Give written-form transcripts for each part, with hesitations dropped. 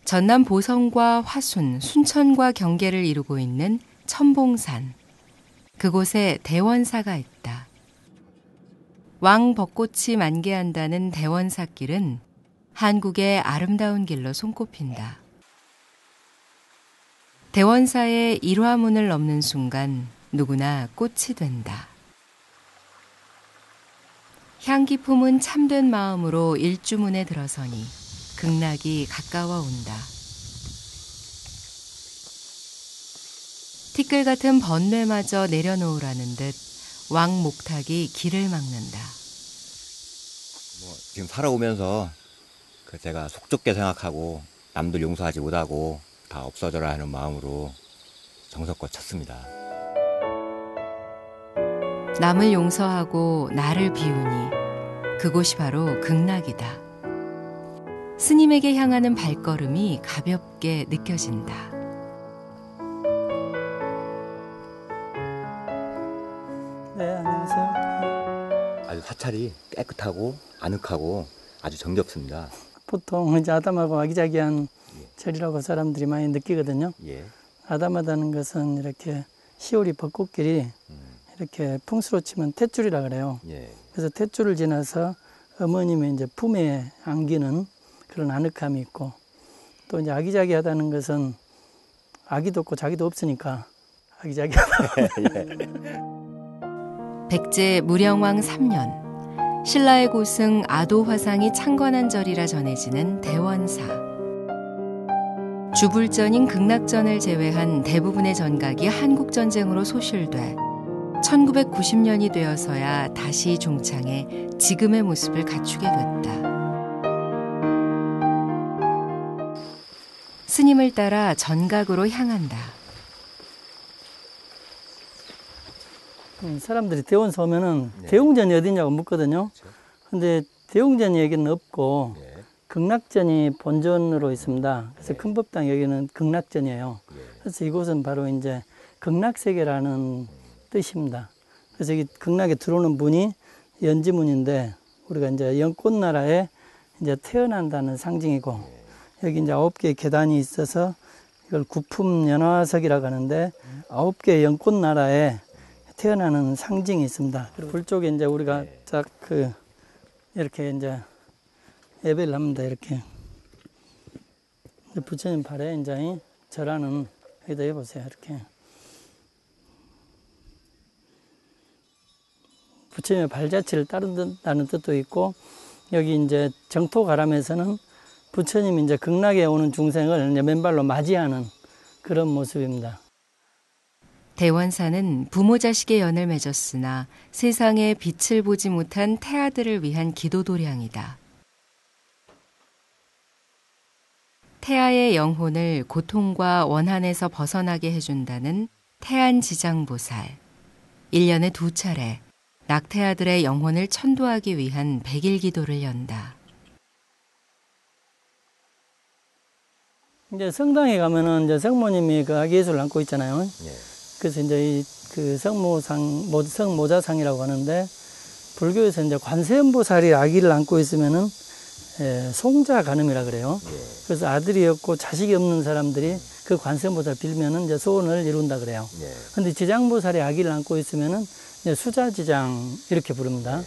전남 보성과 화순, 순천과 경계를 이루고 있는 천봉산. 그곳에 대원사가 있다. 왕 벚꽃이 만개한다는 대원사길은 한국의 아름다운 길로 손꼽힌다. 대원사의 일화문을 넘는 순간 누구나 꽃이 된다. 향기 품은 참된 마음으로 일주문에 들어서니 극락이 가까워 온다. 티끌 같은 번뇌마저 내려놓으라는 듯 왕목탁이 길을 막는다. 지금 살아오면서 제가 속 좁게 생각하고 남들 용서하지 못하고 다 없어져라 하는 마음으로 정성껏 쳤습니다. 남을 용서하고 나를 비우니 그곳이 바로 극락이다. 스님에게 향하는 발걸음이 가볍게 느껴진다. 네, 안녕하세요. 아주 사찰이 깨끗하고 아늑하고 아주 정겹습니다. 보통 이제 아담하고 아기자기한 절이라고 사람들이 많이 느끼거든요. 예. 아담하다는 것은 이렇게 시오리 벚꽃길이 이렇게 풍수로 치면 탯줄이라 그래요. 예. 그래서 탯줄을 지나서 어머님의 이제 품에 안기는 그런 아늑함이 있고, 또 이제 아기자기하다는 것은 아기도 없고 자기도 없으니까 아기자기하다. 백제 무령왕 3년 신라의 고승 아도화상이 창건한 절이라 전해지는 대원사. 주불전인 극락전을 제외한 대부분의 전각이 한국전쟁으로 소실돼 1990년이 되어서야 다시 종창해 지금의 모습을 갖추게 됐다. 스님을 따라 전각으로 향한다. 사람들이 대원사 오면은 네. 대웅전이 어디냐고 묻거든요. 그렇죠. 근데 대웅전이 여기는 없고 예. 극락전이 본전으로 있습니다. 그래서 네. 큰법당 여기는 극락전이에요. 예. 그래서 이곳은 바로 이제 극락세계라는 뜻입니다. 그래서 이 극락에 들어오는 문이 연지문인데, 우리가 이제 연꽃나라에 이제 태어난다는 상징이고, 여기 이제 9개의 계단이 있어서 이걸 구품연화석이라고 하는데 9개의 연꽃나라에 태어나는 상징이 있습니다. 그리고 불 쪽에 이제 우리가 딱 이렇게 이제 예배를 합니다. 이렇게 부처님 발에 이제 절하는, 여기다 해보세요. 이렇게 부처님의 발자취를 따른다는 뜻도 있고, 여기 이제 정토가람에서는 부처님이 이제 극락에 오는 중생을 이제 맨발로 맞이하는 그런 모습입니다. 대원사는 부모 자식의 연을 맺었으나 세상에 빛을 보지 못한 태아들을 위한 기도도량이다. 태아의 영혼을 고통과 원한에서 벗어나게 해준다는 태안지장보살. 1년에 2차례 낙태아들의 영혼을 천도하기 위한 100일 기도를 연다. 이제 성당에 가면은 이제 성모님이 그 아기 예수를 안고 있잖아요. 예. 그래서 이제 그 성모자상이라고 하는데, 불교에서 이제 관세음보살이 아기를 안고 있으면은 송자 간음이라 그래요. 예. 그래서 아들이 없고 자식이 없는 사람들이 그 관세음보살 빌면은 이제 소원을 이룬다 그래요. 예. 근데 지장보살이 아기를 안고 있으면은 이제 수자지장 이렇게 부릅니다.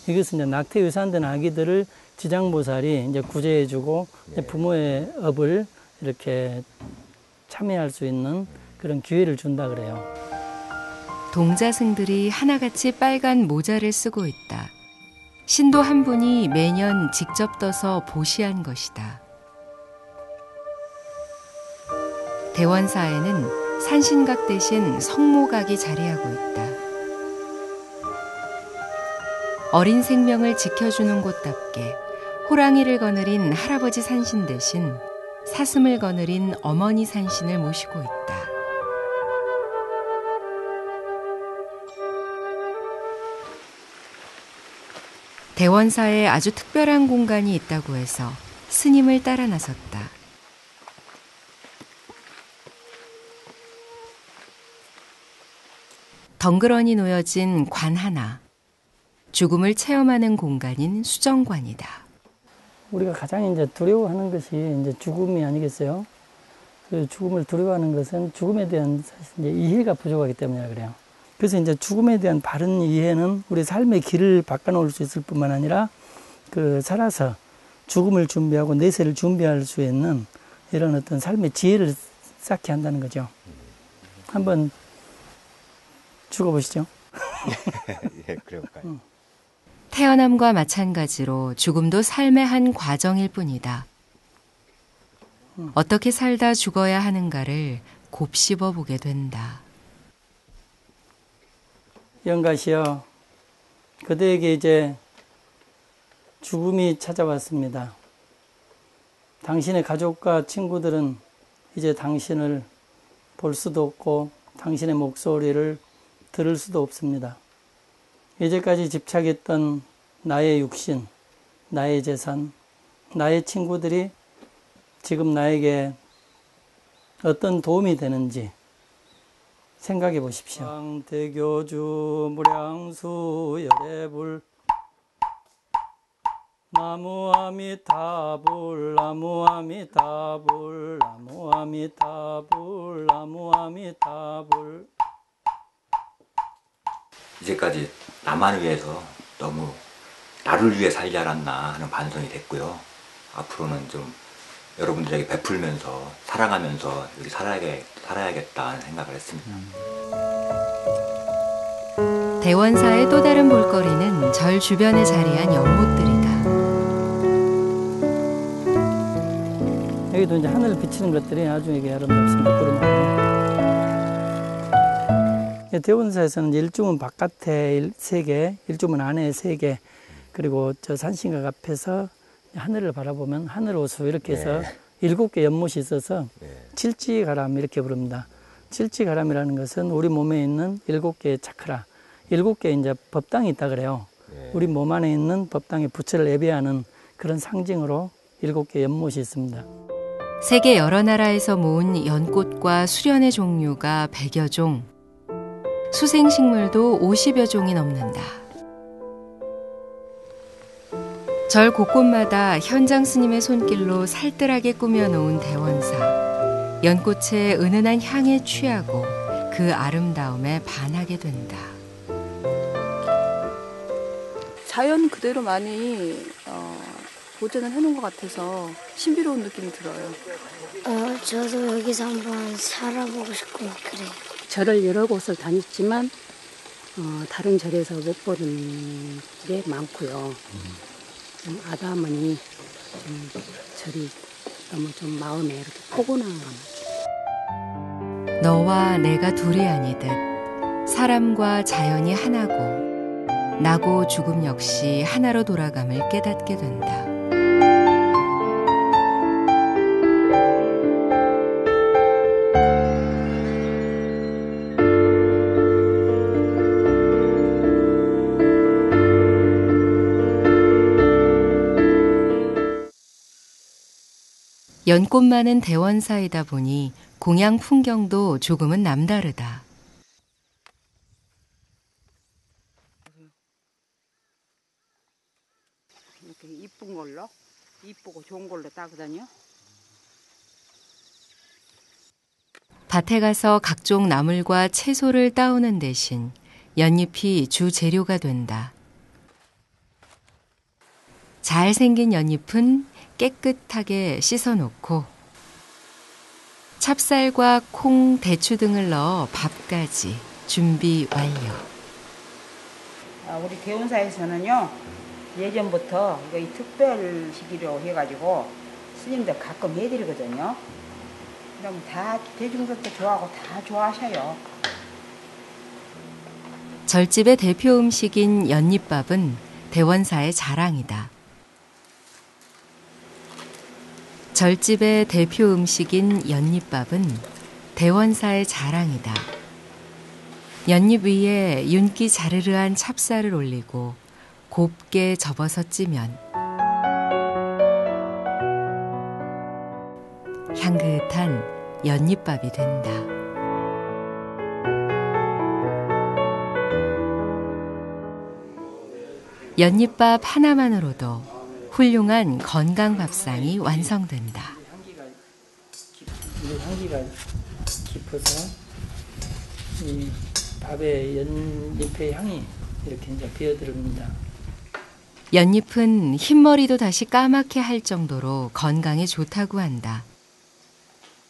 이것은 이제 낙태 유산된 아기들을 지장보살이 이제 구제해주고 이제 부모의 업을 이렇게 참여할 수 있는 그런 기회를 준다 그래요. 동자승들이 하나같이 빨간 모자를 쓰고 있다. 신도 한 분이 매년 직접 떠서 보시한 것이다. 대원사에는 산신각 대신 성모각이 자리하고 있다. 어린 생명을 지켜주는 곳답게 호랑이를 거느린 할아버지 산신 대신 사슴을 거느린 어머니 산신을 모시고 있다. 대원사에 아주 특별한 공간이 있다고 해서 스님을 따라 나섰다. 덩그러니 놓여진 관 하나. 죽음을 체험하는 공간인 수정관이다. 우리가 가장 이제 두려워하는 것이 이제 죽음이 아니겠어요? 그 죽음을 두려워하는 것은 죽음에 대한 사실 이제 이해가 부족하기 때문이라 그래요. 그래서 이제 죽음에 대한 바른 이해는 우리 삶의 길을 바꿔놓을 수 있을 뿐만 아니라 그 살아서 죽음을 준비하고 내세를 준비할 수 있는 이런 어떤 삶의 지혜를 쌓게 한다는 거죠. 한번 죽어보시죠. 예, 그럴까요? 태어남과 마찬가지로 죽음도 삶의 한 과정일 뿐이다. 어떻게 살다 죽어야 하는가를 곱씹어 보게 된다. 영가시여, 그대에게 이제 죽음이 찾아왔습니다. 당신의 가족과 친구들은 이제 당신을 볼 수도 없고 당신의 목소리를 들을 수도 없습니다. 이제까지 집착했던 나의 육신, 나의 재산, 나의 친구들이 지금 나에게 어떤 도움이 되는지 생각해 보십시오. 왕대교주 무량수 열애불 나무아미타불 나무아미타불 나무아미타불 나무아미타불. 이제까지 나만 위해서 너무 나를 위해 살지 않았나 하는 반성이 됐고요. 앞으로는 좀 여러분들에게 베풀면서 사랑하면서 이렇게 살아야겠다는 생각을 했습니다. 대원사의 또 다른 볼거리는 절 주변에 자리한 연못들이다. 여기도 이제 하늘을 비치는 것들이 아주 이게 아름답습니다. 구름하고. 대원사에서는 일주문 바깥에 3개, 일주문 안에 3개, 그리고 저 산신각 앞에서 하늘을 바라보면 하늘호수 이렇게 해서 7개 연못이 있어서 칠지가람 이렇게 부릅니다. 칠지가람이라는 것은 우리 몸에 있는 7개의 차크라, 7개의 이제 법당이 있다 그래요. 우리 몸 안에 있는 법당의 부처를 예배하는 그런 상징으로 7개의 연못이 있습니다. 세계 여러 나라에서 모은 연꽃과 수련의 종류가 100여 종, 수생식물도 50여 종이 넘는다. 절 곳곳마다 현장 스님의 손길로 살뜰하게 꾸며놓은 대원사. 연꽃의 은은한 향에 취하고 그 아름다움에 반하게 된다. 자연 그대로 많이 보존을 해놓은 것 같아서 신비로운 느낌이 들어요. 저도 여기서 한번 살아보고 싶고 그래요. 절을 여러 곳을 다녔지만 다른 절에서 못 보는 게 많고요. 아담하니 절이 너무 좀 마음에 이렇게 포근한 것 같아요. 너와 내가 둘이 아니듯 사람과 자연이 하나고 나고 죽음 역시 하나로 돌아감을 깨닫게 된다. 연꽃 많은 대원사이다 보니 공양 풍경도 조금은 남다르다. 이렇게 이쁜 걸로, 이쁘고 좋은 걸로 따거든요. 밭에 가서 각종 나물과 채소를 따오는 대신 연잎이 주 재료가 된다. 잘생긴 연잎은 깨끗하게 씻어놓고 찹쌀과 콩, 대추 등을 넣어 밥까지 준비 완료. 우리 대원사에서는요, 예전부터 이 특별 시기로 해가지고 스님들 가끔 해드리거든요. 그럼 다 대중들도 좋아하고 다 좋아하셔요. 절집의 대표 음식인 연잎밥은 대원사의 자랑이다. 절집의 대표 음식인 연잎밥은 대원사의 자랑이다. 연잎 위에 윤기 자르르한 찹쌀을 올리고 곱게 접어서 찌면 향긋한 연잎밥이 된다. 연잎밥 하나만으로도 훌륭한 건강 밥상이 완성된다. 향기가 깊어서 이 밥에 연잎의 향이 이렇게 이제 배어들습니다. 연잎은 흰머리도 다시 까맣게 할 정도로 건강에 좋다고 한다.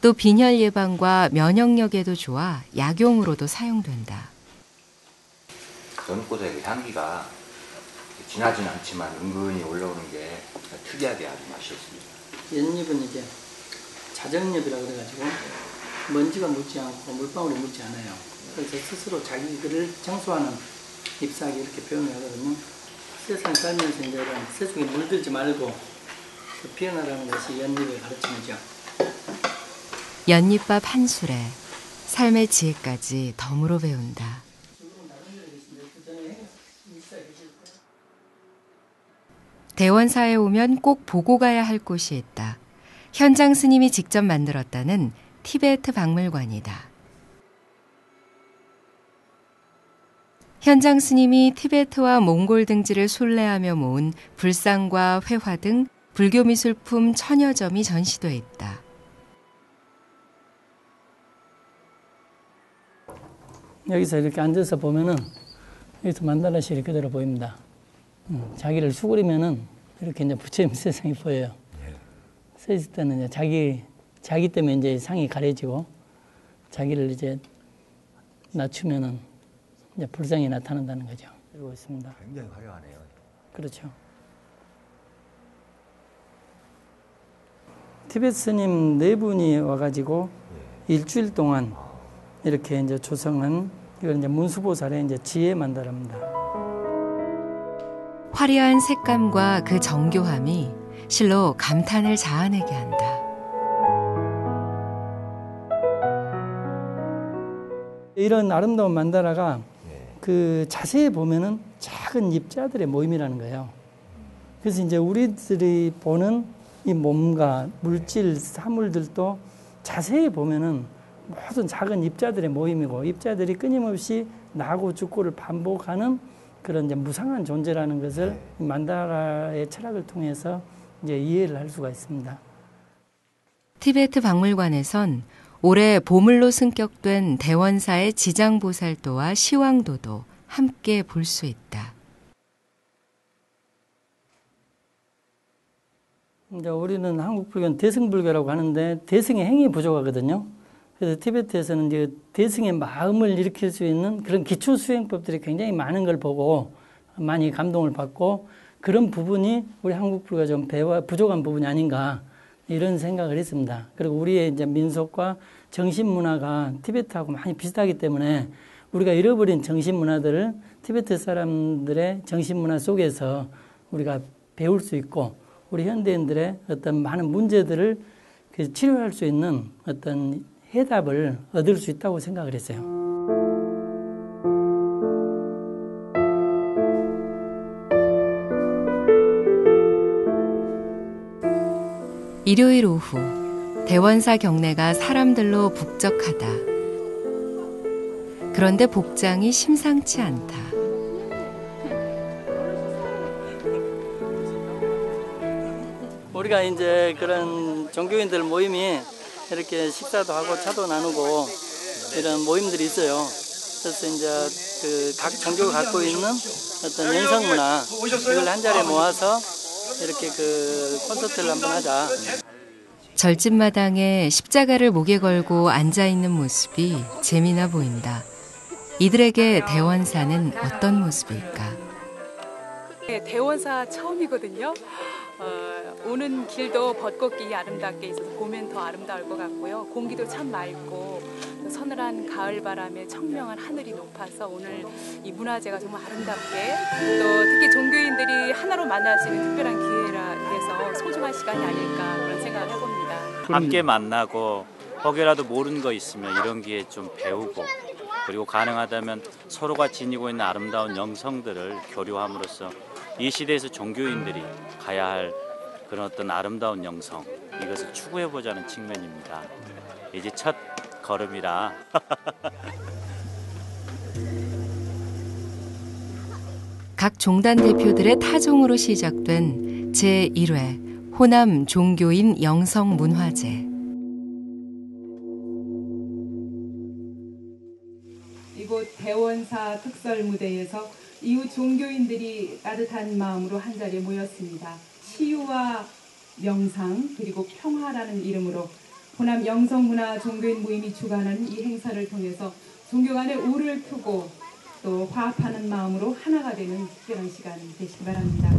또 빈혈 예방과 면역력에도 좋아 약용으로도 사용된다. 연꽃의 그 향기가 진하진 않지만 은근히 올라오는 게 특이하게 아주 맛이 있습니다. 연잎은 이제 자정잎이라고 그래가지고 먼지가 묻지 않고 물방울이 묻지 않아요. 그래서 스스로 자기를 청소하는 잎사귀 이렇게 표현을 하거든요. 세상 살면서 이제 이런 세상에 물들지 말고 피어나라는 것이 연잎의 가르침이죠. 연잎밥 한 술에 삶의 지혜까지 덤으로 배운다. 대원사에 오면 꼭 보고 가야 할 곳이 있다. 현장 스님이 직접 만들었다는 티베트 박물관이다. 현장 스님이 티베트와 몽골 등지를 순례하며 모은 불상과 회화 등 불교 미술품 1000여 점이 전시돼 있다. 여기서 이렇게 앉아서 보면은 여기서 만다라실이 그대로 보입니다. 자기를 수그리면은 이렇게 이제 부처님 세상이 보여요. 서 있을 때는 이제 자기 때문에 이제 상이 가려지고 자기를 이제 낮추면은 이제 불상이 나타난다는 거죠. 그러고 있습니다. 굉장히 화려하네요. 그렇죠. 티베트 스님 4분이 와가지고 일주일 동안 이렇게 이제 조성한 이걸 이제 문수보살의 이제 지혜 만다라입니다. 화려한 색감과 그 정교함이 실로 감탄을 자아내게 한다. 이런 아름다운 만다라가 그 자세히 보면은 작은 입자들의 모임이라는 거예요. 그래서 이제 우리들이 보는 이 몸과 물질, 사물들도 자세히 보면은 모든 작은 입자들의 모임이고 입자들이 끊임없이 나고 죽고를 반복하는 그런 이제 무상한 존재라는 것을 만다라의 철학을 통해서 이제 이해를 할 수가 있습니다. 티베트 박물관에선 올해 보물로 승격된 대원사의 지장보살도와 시황도도 함께 볼 수 있다. 이제 우리는 한국 불교는 대승불교라고 하는데 대승의 행위 부족하거든요. 그래서 티베트에서는 이제 대승의 마음을 일으킬 수 있는 그런 기초 수행법들이 굉장히 많은 걸 보고 많이 감동을 받고 그런 부분이 우리 한국 불교가 좀 부족한 부분이 아닌가 이런 생각을 했습니다. 그리고 우리의 이제 민속과 정신 문화가 티베트하고 많이 비슷하기 때문에 우리가 잃어버린 정신 문화들을 티베트 사람들의 정신 문화 속에서 우리가 배울 수 있고 우리 현대인들의 어떤 많은 문제들을 치료할 수 있는 어떤 해답을 얻을 수 있다고 생각을 했어요. 일요일 오후 대원사 경내가 사람들로 북적하다. 그런데 복장이 심상치 않다. 우리가 이제 그런 종교인들 모임이 이렇게 식사도 하고 차도 나누고 이런 모임들이 있어요. 그래서 이제 그 각 종교가 갖고 있는 어떤 영상 문화 이걸 한 자리에 모아서 이렇게 그 콘서트를 한번 하자. 절집마당에 십자가를 목에 걸고 앉아있는 모습이 재미나 보인다. 이들에게 대원사는 어떤 모습일까? 네, 대원사 처음이거든요. 오는 길도 벚꽃길이 아름답게 있어서 보면 더 아름다울 것 같고요. 공기도 참 맑고 서늘한 가을 바람에 청명한 하늘이 높아서 오늘 이 문화제가 정말 아름답게 또 특히 종교인들이 하나로 만날 수 있는 특별한 기회라 그래서 소중한 시간이 아닐까 그런 생각을 해봅니다. 함께 만나고 혹여라도 모르는 거 있으면 이런 기회에 좀 배우고 그리고 가능하다면 서로가 지니고 있는 아름다운 영성들을 교류함으로써 이 시대에서 종교인들이 가야 할 그런 어떤 아름다운 영성 이것을 추구해보자는 측면입니다. 이제 첫 걸음이라 각 종단 대표들의 타종으로 시작된 제1회 호남 종교인 영성문화제. 이곳 대원사 특설 무대에서 이웃 종교인들이 따뜻한 마음으로 한자리에 모였습니다. 치유와 명상 그리고 평화라는 이름으로 호남 영성문화 종교인 모임이 주관하는 이 행사를 통해서 종교 간의 우를 푸고 또 화합하는 마음으로 하나가 되는 특별한 시간 되시기 바랍니다.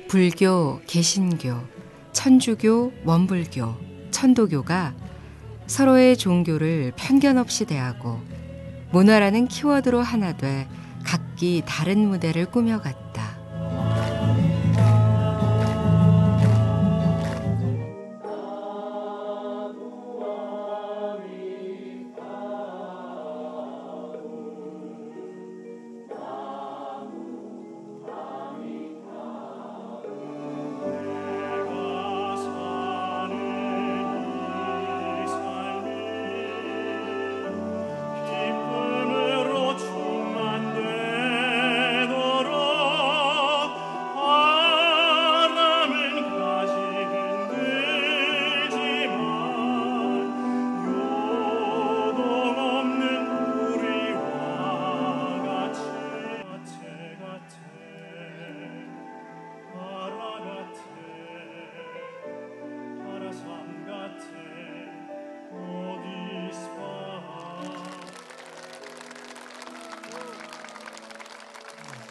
불교, 개신교, 천주교, 원불교, 천도교가 서로의 종교를 편견 없이 대하고 문화라는 키워드로 하나 돼 각기 다른 무대를 꾸며갔다.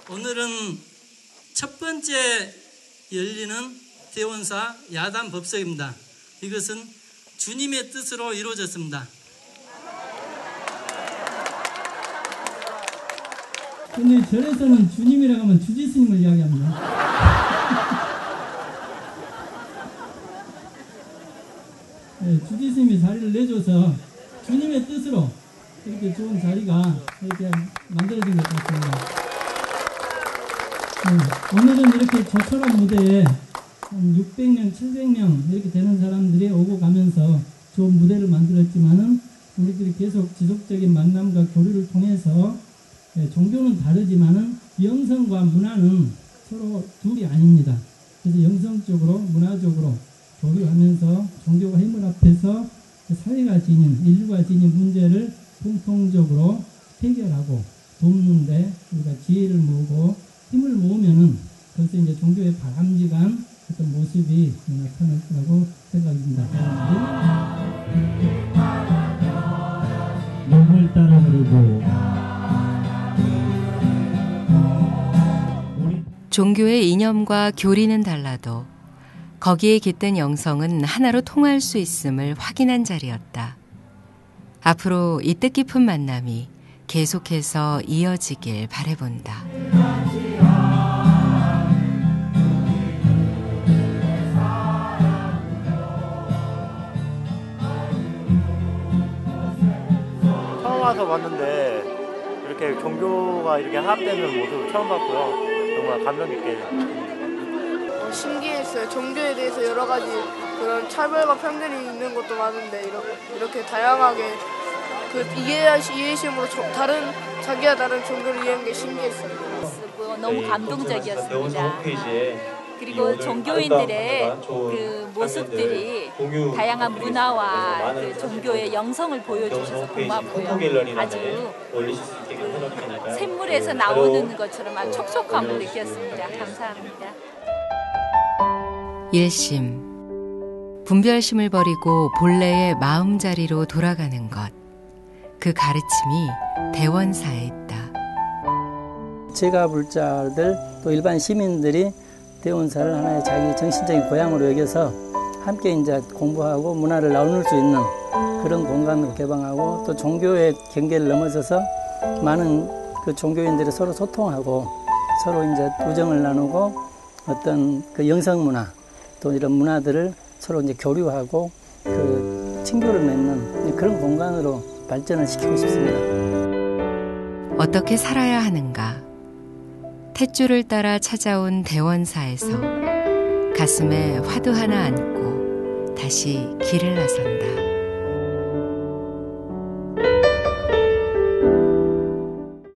오늘은 첫 번째 열리는 대원사 야단 법석입니다. 이것은 주님의 뜻으로 이루어졌습니다. 근데 절에서는 주님이라고 하면 주지스님을 이야기합니다. 네, 주지스님이 자리를 내줘서 주님의 뜻으로 이렇게 좋은 자리가 이렇게 만들어진 것 같습니다. 오늘은 이렇게 저철한 무대에 한 600명, 700명 이렇게 되는 사람들이 오고 가면서 좋은 무대를 만들었지만은 우리들이 계속 지속적인 만남과 교류를 통해서 종교는 다르지만은 영성과 문화는 서로 둘이 아닙니다. 그래서 영성적으로 문화적으로 교류하면서 종교가 힘을 합해서 사회가 지닌, 인류가 지닌 문제를 공통적으로 해결하고 돕는데 우리가 지혜를 모으고 힘을 모으면은 그것이 이제 종교의 바람직한 어떤 모습이 나타날 거라고 생각합니다. 몸을 따라 부르고 종교의 이념과 교리는 달라도 거기에 깃든 영성은 하나로 통할 수 있음을 확인한 자리였다. 앞으로 이 뜻깊은 만남이 계속해서 이어지길 바라본다. 처음 와서 봤는데 이렇게 종교가 이렇게 합되는 모습을 처음 봤고요. 정말 감명 깊게 신기했어요. 종교에 대해서 여러 가지 그런 차별과 편견이 있는 것도 많은데 이렇게 다양하게 그 이해심으로 다른 자기와 다른 종교를 이해한 게 신기했어요. 너무 감동적이었습니다. 그리고 종교인들의 그 모습들이 다양한 문화와 그 종교의 영성을 보여주셔서 고맙고요. 아주 그 샘물에서 나오는 것처럼 아주 촉촉함을 느꼈습니다. 감사합니다. 일심, 분별심을 버리고 본래의 마음자리로 돌아가는 것. 그 가르침이 대원사에 있다. 제가 불자들 또 일반 시민들이 대원사를 하나의 자기 정신적인 고향으로 여겨서 함께 이제 공부하고 문화를 나눌 수 있는 그런 공간으로 개방하고 또 종교의 경계를 넘어서서 많은 그 종교인들이 서로 소통하고 서로 이제 우정을 나누고 어떤 그 영성 문화 또 이런 문화들을 서로 이제 교류하고 그 친교를 맺는 그런 공간으로 발전을 시키고 싶습니다. 어떻게 살아야 하는가? 탯줄을 따라 찾아온 대원사에서 가슴에 화두 하나 안고 다시 길을 나선다.